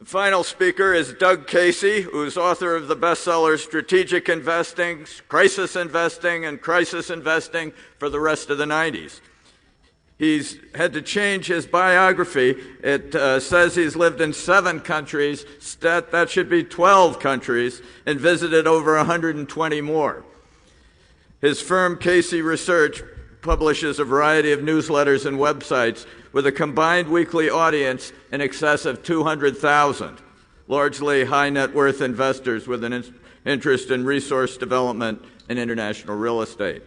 The final speaker is Doug Casey, who's author of the bestseller Strategic Investing, Crisis Investing, and Crisis Investing for the rest of the 90s. He's had to change his biography. It says he's lived in 7 countries. That should be 12 countries, and visited over 120 more. His firm, Casey Research, publishes a variety of newsletters and websites with a combined weekly audience in excess of 200,000, largely high net worth investors with an interest in resource development and international real estate.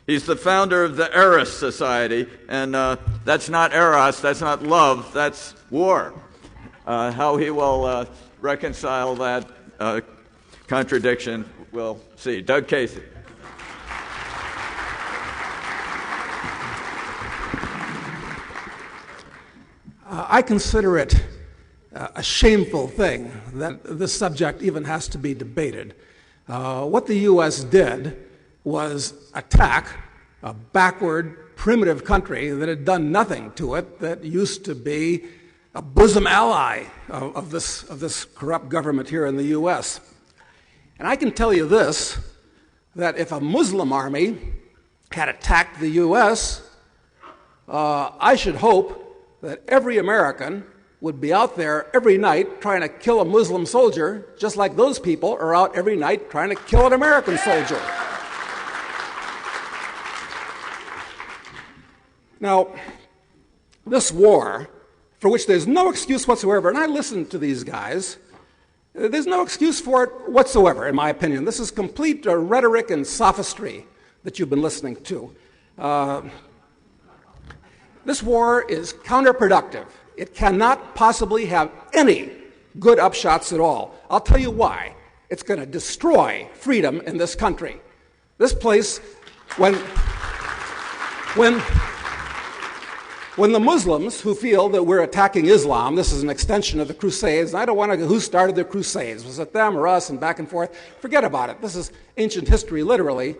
He's the founder of the Eros Society, and that's not Eros, that's not love, that's war. How he will reconcile that contradiction, we'll see. Doug Casey. I consider it a shameful thing that this subject even has to be debated. What the U.S. did was attack a backward, primitive country that had done nothing to it, that used to be a bosom ally of this corrupt government here in the U.S. And I can tell you this, that if a Muslim army had attacked the U.S., I should hope that every American would be out there every night trying to kill a Muslim soldier, just like those people are out every night trying to kill an American soldier. Now, this war, for which there's no excuse whatsoever, and I listened to these guys, there's no excuse for it whatsoever, in my opinion. This is complete rhetoric and sophistry that you've been listening to. This war is counterproductive. It cannot possibly have any good upshots at all. I'll tell you why. It's going to destroy freedom in this country. This place, when the Muslims who feel that we're attacking Islam, this is an extension of the Crusades, and I don't want to know who started the Crusades. Was it them or us, and back and forth? Forget about it. This is ancient history, literally.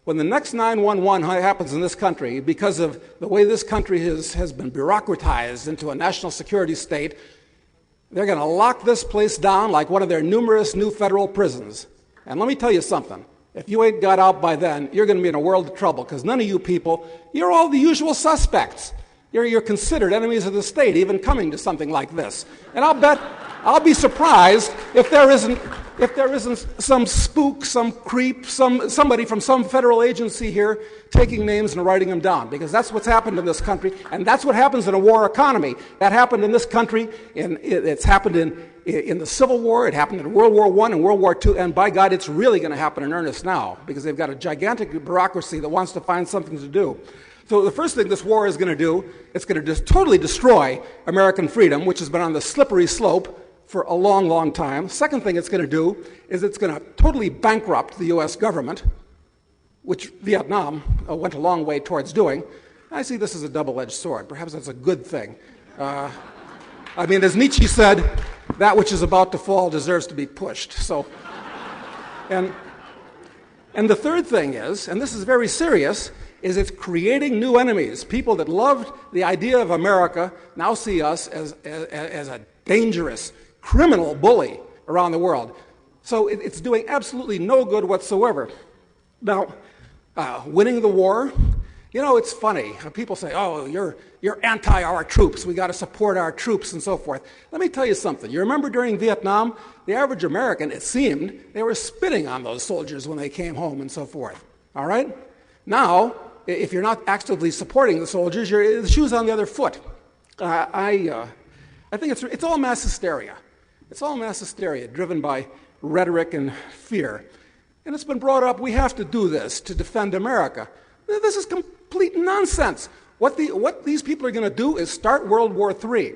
When the next 9/11 happens in this country, because of the way this country has been bureaucratized into a national security state, they're going to lock this place down like one of their numerous new federal prisons. And let me tell you something. If you ain't got out by then, you're going to be in a world of trouble, because none of you people, you're all the usual suspects. You're considered enemies of the state, even coming to something like this. And I'll be surprised if there isn't some spook, some creep, somebody from some federal agency here taking names and writing them down, because that's what's happened in this country, and that's what happens in a war economy. That happened in this country, it's happened in the Civil War, it happened in World War I and World War II, and by God, it's really going to happen in earnest now, because they've got a gigantic bureaucracy that wants to find something to do. So the first thing this war is going to do, it's going to just totally destroy American freedom, which has been on the slippery slope for a long, long time. Second thing it's going to do is it's going to totally bankrupt the U.S. government, which Vietnam went a long way towards doing. I see this as a double-edged sword. Perhaps that's a good thing. I mean, as Nietzsche said, that which is about to fall deserves to be pushed. So, and the third thing is, and this is very serious, is it's creating new enemies. People that loved the idea of America now see us as a dangerous, criminal bully around the world. So it's doing absolutely no good whatsoever. Now, winning the war, you know, it's funny. People say, oh, you're anti our troops. We got to support our troops and so forth. Let me tell you something. You remember during Vietnam, the average American, it seemed, they were spitting on those soldiers when they came home and so forth. All right? Now, if you're not actively supporting the soldiers, the shoe's on the other foot. I think it's all mass hysteria. It's all mass hysteria driven by rhetoric and fear. And it's been brought up, we have to do this to defend America. This is complete nonsense. What these people are going to do is start World War III.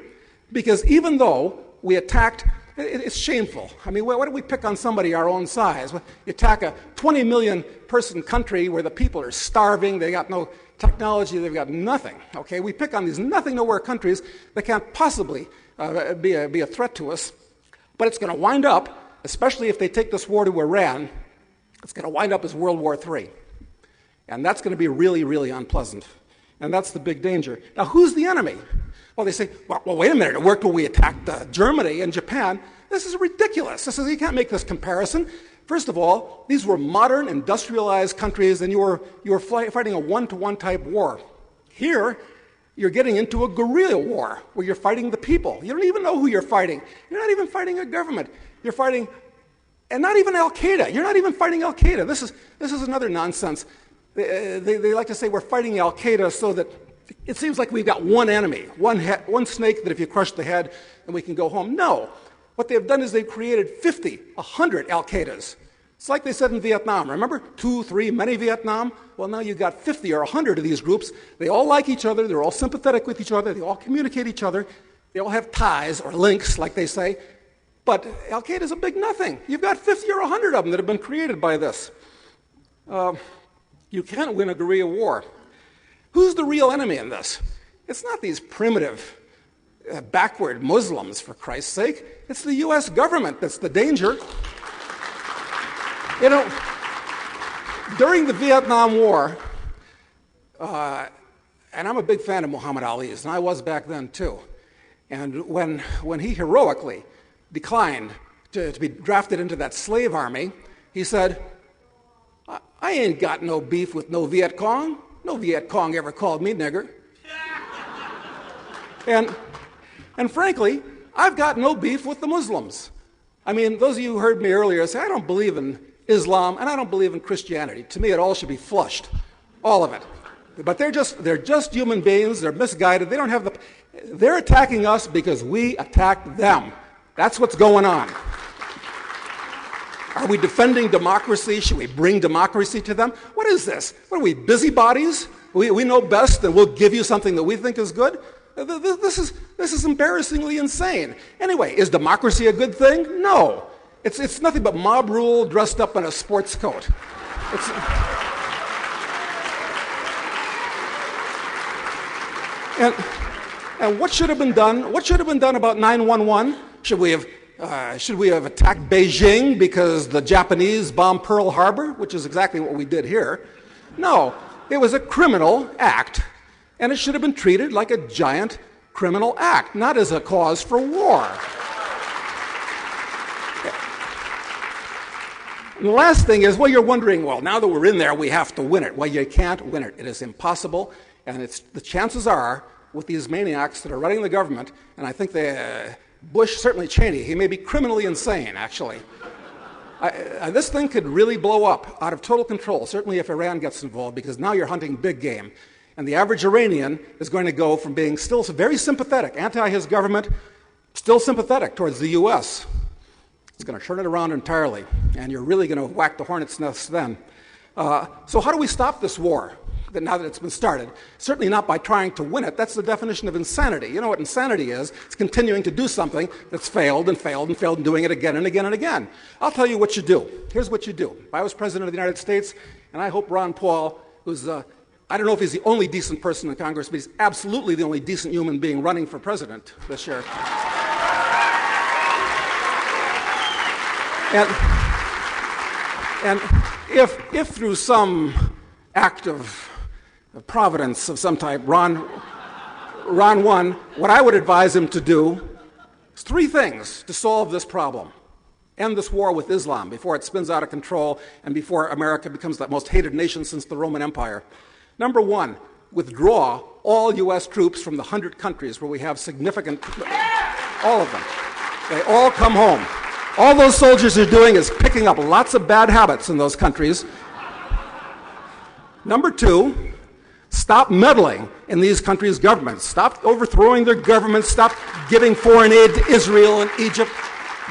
Because even though we attacked, it's shameful. I mean, why do we pick on somebody our own size? You attack a 20 million person country where the people are starving, they got no technology, they've got nothing. Okay, we pick on these nothing nowhere countries that can't possibly be a threat to us. But it's going to wind up, especially if they take this war to Iran, it's going to wind up as World War III. And that's going to be really, really unpleasant. And that's the big danger. Now, who's the enemy? Well, they say, well, wait a minute, it worked when we attacked Germany and Japan. This is ridiculous. You can't make this comparison. First of all, these were modern, industrialized countries, and you were fighting a one-to-one type war. Here, you're getting into a guerrilla war where you're fighting the people. You don't even know who you're fighting. You're not even fighting a government. You're fighting, and not even Al-Qaeda. You're not even fighting Al-Qaeda. This is another nonsense. They like to say we're fighting Al-Qaeda so that it seems like we've got one enemy, one snake that if you crush the head, then we can go home. No. What they've done is they've created 50, 100 Al-Qaedas. It's like they said in Vietnam. Remember? 2, 3, many Vietnam? Well, now you've got 50 or 100 of these groups. They all like each other. They're all sympathetic with each other. They all communicate each other. They all have ties or links, like they say. But Al-Qaeda is a big nothing. You've got 50 or 100 of them that have been created by this. You can't win a guerrilla war. Who's the real enemy in this? It's not these primitive, backward Muslims, for Christ's sake. It's the U.S. government that's the danger. You know, during the Vietnam War, and I'm a big fan of Muhammad Ali's, and I was back then too, and when he heroically declined to be drafted into that slave army, he said, I ain't got no beef with no Viet Cong. No Viet Cong ever called me nigger. And frankly, I've got no beef with the Muslims. I mean, those of you who heard me earlier say, I don't believe in Islam and I don't believe in Christianity. To me, it all should be flushed, all of it. But they're just human beings. They're misguided. They don't have the. They're attacking us because we attacked them. That's what's going on. Are we defending democracy? Should we bring democracy to them? What is this? What are we, busybodies? We know best and we'll give you something that we think is good? This is embarrassingly insane. Anyway, is democracy a good thing? No. It's nothing but mob rule dressed up in a sports coat. And what should have been done? What should have been done about 9/11? Should we have attacked Beijing because the Japanese bombed Pearl Harbor, which is exactly what we did here? No, it was a criminal act, and it should have been treated like a giant criminal act, not as a cause for war. And the last thing is, well, you're wondering, well, now that we're in there, we have to win it. Well, you can't win it. It is impossible, and the chances are, with these maniacs that are running the government, and I think Bush, certainly Cheney, he may be criminally insane, actually. This thing could really blow up out of total control, certainly if Iran gets involved, because now you're hunting big game. And the average Iranian is going to go from being still very sympathetic, anti-his government, still sympathetic towards the U.S. It's going to turn it around entirely, and you're really going to whack the hornet's nest then. So how do we stop this war? Now that it's been started. Certainly not by trying to win it. That's the definition of insanity. You know what insanity is? It's continuing to do something that's failed and failed and failed and doing it again and again and again. I'll tell you what you do. Here's what you do. If I was president of the United States, and I hope Ron Paul, who's, I don't know if he's the only decent person in Congress, but he's absolutely the only decent human being running for president this year. And if through some act of providence of some type, Ron won, what I would advise him to do is 3 things to solve this problem. End this war with Islam before it spins out of control and before America becomes the most hated nation since the Roman Empire. Number 1, withdraw all U.S. troops from the 100 countries where we have significant, all of them. They all come home. All those soldiers are doing is picking up lots of bad habits in those countries. Number 2, stop meddling in these countries' governments. Stop overthrowing their governments. Stop giving foreign aid to Israel and Egypt.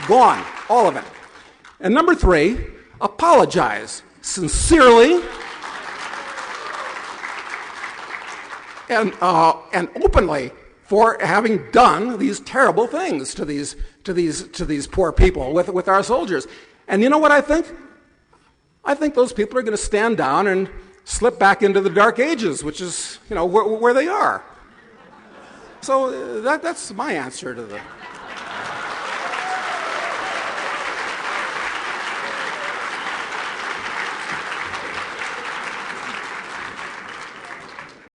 Gone, all of it. And number 3, apologize sincerely and openly for having done these terrible things to these poor people with our soldiers. And you know what I think? I think those people are going to stand down and slip back into the Dark Ages, which is, where they are. So that's my answer to the